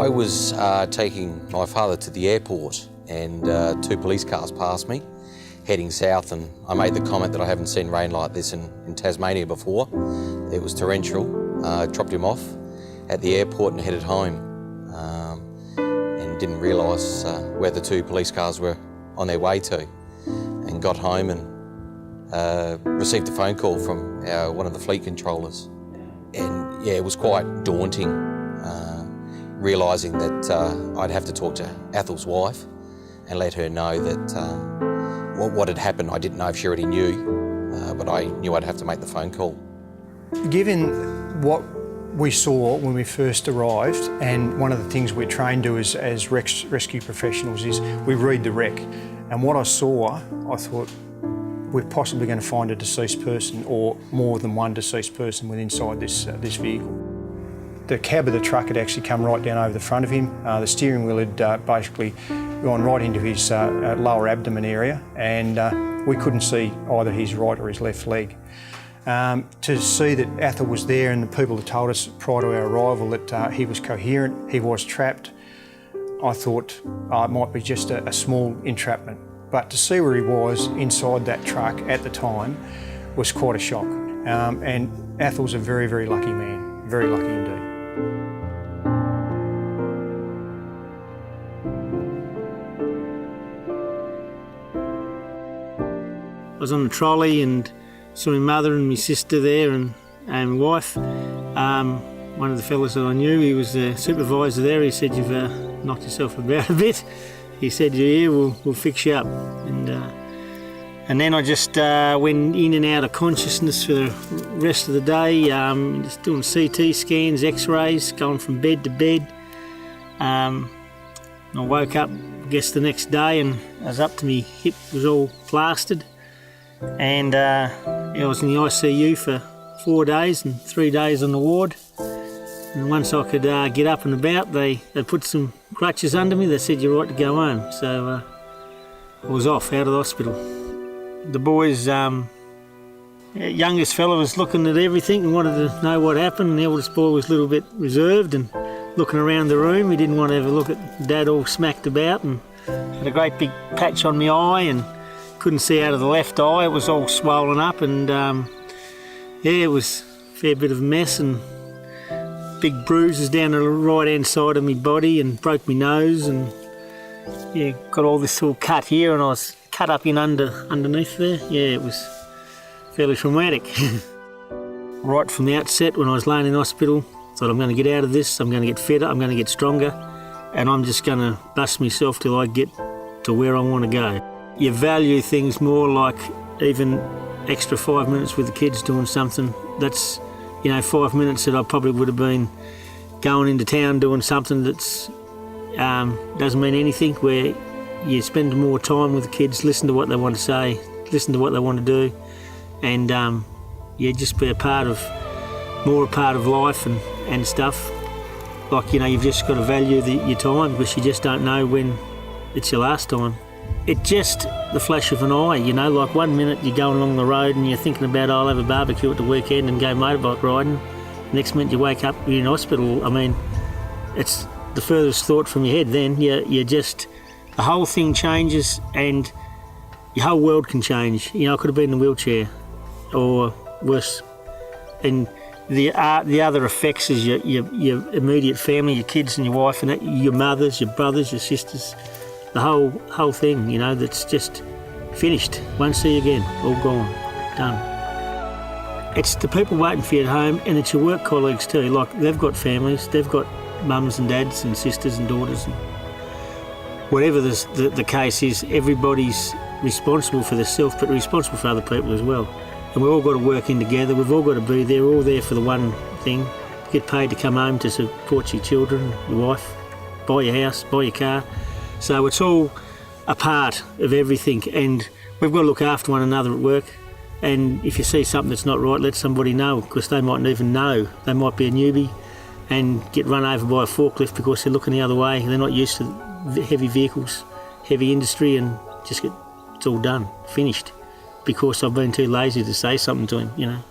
I was taking my father to the airport and two police cars passed me, heading south, and I made the comment that I haven't seen rain like this in Tasmania before. It was torrential. Dropped him off at the airport and headed home, and didn't realise where the two police cars were on their way to, and got home and received a phone call from one of the fleet controllers. And yeah, it was quite daunting, realising that I'd have to talk to Athol's wife and let her know that what had happened. I didn't know if she already knew, but I knew I'd have to make the phone call. Given what we saw when we first arrived, and one of the things we're trained to as rescue professionals is we read the wreck. And what I saw, I thought, we're possibly going to find a deceased person or more than one deceased person within inside this vehicle. The cab of the truck had actually come right down over the front of him. The steering wheel had basically gone right into his lower abdomen area, and we couldn't see either his right or his left leg. To see that Athol was there, and the people had told us prior to our arrival that he was coherent, he was trapped, I thought it might be just a small entrapment. But to see where he was inside that truck at the time was quite a shock. And Athol's a very, very lucky man, very lucky indeed. I was on the trolley and saw my mother and my sister there and my wife. One of the fellas that I knew, he was the supervisor there. He said, "You've knocked yourself about a bit." He said, "You're here, we'll fix you up." And then I just went in and out of consciousness for the rest of the day, just doing CT scans, X-rays, going from bed to bed. I woke up, I guess, the next day, and I was up to my hip, was all plastered. And I was in the ICU for 4 days and 3 days on the ward. And once I could get up and about, they put some crutches under me. They said, "You're right to go home." So I was off, out of the hospital. The boys, youngest fella was looking at everything and wanted to know what happened. And the eldest boy was a little bit reserved and looking around the room. He didn't want to have a look at Dad all smacked about, and had a great big patch on my eye and couldn't see out of the left eye. It was all swollen up, and yeah, it was a fair bit of a mess, and big bruises down the right hand side of my body, and broke my nose, and yeah, got all this little cut here, and I was cut up in underneath there. Yeah, it was fairly traumatic. Right from the outset, when I was laying in hospital, I thought, I'm going to get out of this, I'm going to get fitter, I'm going to get stronger, and I'm just going to bust myself till I get to where I want to go. You value things more, like even extra 5 minutes with the kids doing something. That's, 5 minutes that I probably would have been going into town doing something that's doesn't mean anything, where you spend more time with the kids, listen to what they want to say, listen to what they want to do, and just be more a part of life and stuff. Like, you've just got to value your time, because you just don't know when it's your last time. It's just the flash of an eye, like 1 minute you're going along the road and you're thinking about, I'll have a barbecue at the weekend and go motorbike riding. Next minute you wake up, you're in hospital. I mean, it's the furthest thought from your head. Then you just, the whole thing changes, and your whole world can change. I could have been in a wheelchair, or worse. And the other effects is your immediate family, your kids and your wife, and your mothers, your brothers, your sisters. The whole thing, that's just finished. Won't see you again, all gone, done. It's the people waiting for you at home, and it's your work colleagues too. Like, they've got families, they've got mums and dads and sisters and daughters. And whatever the case is, everybody's responsible for themselves, but responsible for other people as well. And we've all got to work in together, we've all got to be there, we're all there for the one thing. Get paid to come home to support your children, your wife, buy your house, buy your car. So it's all a part of everything, and we've got to look after one another at work. And if you see something that's not right, let somebody know, because they mightn't even know. They might be a newbie and get run over by a forklift because they're looking the other way. They're not used to heavy vehicles, heavy industry, and just it's all done, finished, because I've been too lazy to say something to him,